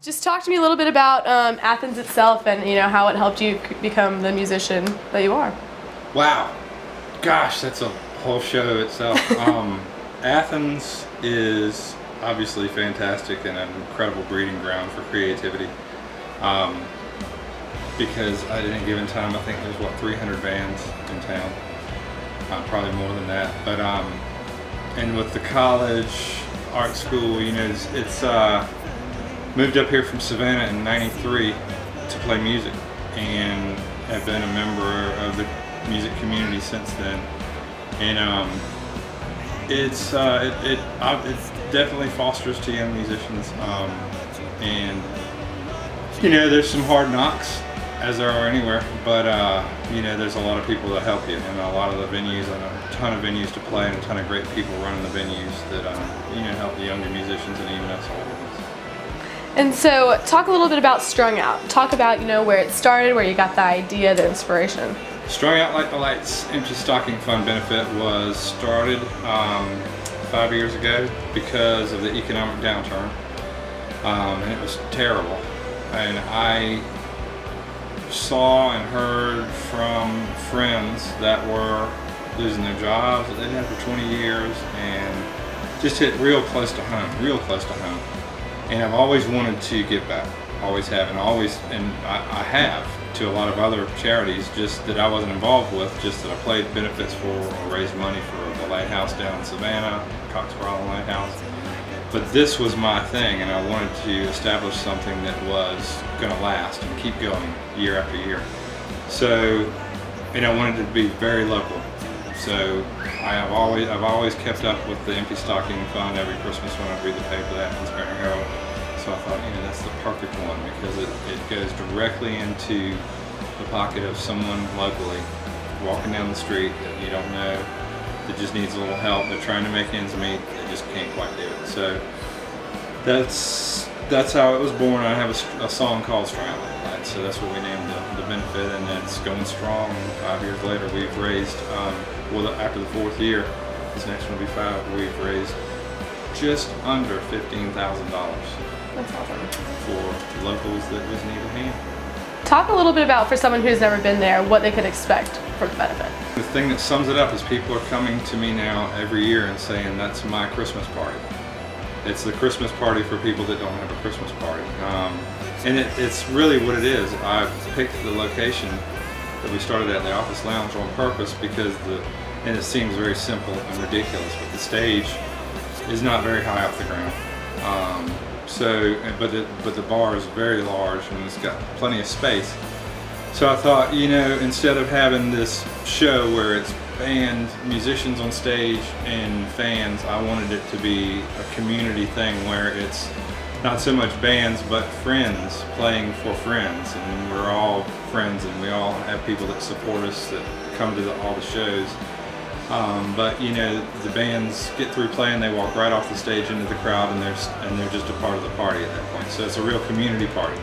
Just talk to me a little bit about Athens itself and how it helped you become the musician that you are. Wow, gosh, that's a whole show itself. Athens is obviously fantastic and an incredible breeding ground for creativity. Because at any given time, I think there's 300 bands in town, probably more than that. But and with the college art school, it's moved up here from Savannah in '93 to play music, and have been a member of the music community since then. And it definitely fosters to young musicians. And there's some hard knocks, as there are anywhere, but there's a lot of people that help you, and a lot of the venues, and a ton of venues to play, and a ton of great people running the venues that help the younger musicians and even us older ones. And so, talk a little bit about Strung Out. Talk about where it started, where you got the idea, the inspiration. Strung Out Like the Lights Empty Stocking Fund benefit was started 5 years ago because of the economic downturn, and it was terrible. And I saw and heard from friends that were losing their jobs that they'd had for 20 years, and just hit real close to home. And I've always wanted to give back, always have, and I have to a lot of other charities just that I wasn't involved with, just that I played benefits for or raised money for the lighthouse down in Savannah, Coxsborough Lighthouse. But this was my thing, and I wanted to establish something that was going to last and keep going year after year. So, and I wanted it to be very local. So I've always kept up with the Empty Stocking Fund every Christmas when I read the paper, the Athens Herald. So I thought, that's the perfect one, because it goes directly into the pocket of someone locally walking down the street that you don't know, that just needs a little help. They're trying to make ends meet, they just can't quite do it. So that's how it was born. I have a song called Strung Out Like the Lights, so that's what we named the benefit, and it's going strong. 5 years later, we've raised, after the 4th year, this next one will be 5, we've raised just under $15,000. That's awesome. For locals that just need a hand. Talk a little bit about, for someone who's never been there, what they could expect for the benefit. The thing that sums it up is people are coming to me now every year and saying, that's my Christmas party. It's the Christmas party for people that don't have a Christmas party. And it's really what it is. I've picked the location that we started at, the Office Lounge, on purpose because and it seems very simple and ridiculous, but the stage is not very high off the ground. But the bar is very large and it's got plenty of space. So I thought, instead of having this show where it's band, musicians on stage, and fans, I wanted it to be a community thing where it's not so much bands, but friends playing for friends. And we're all friends, and we all have people that support us that come to all the shows. But the bands get through playing, they walk right off the stage into the crowd, and they're just a part of the party at that point. So it's a real community party.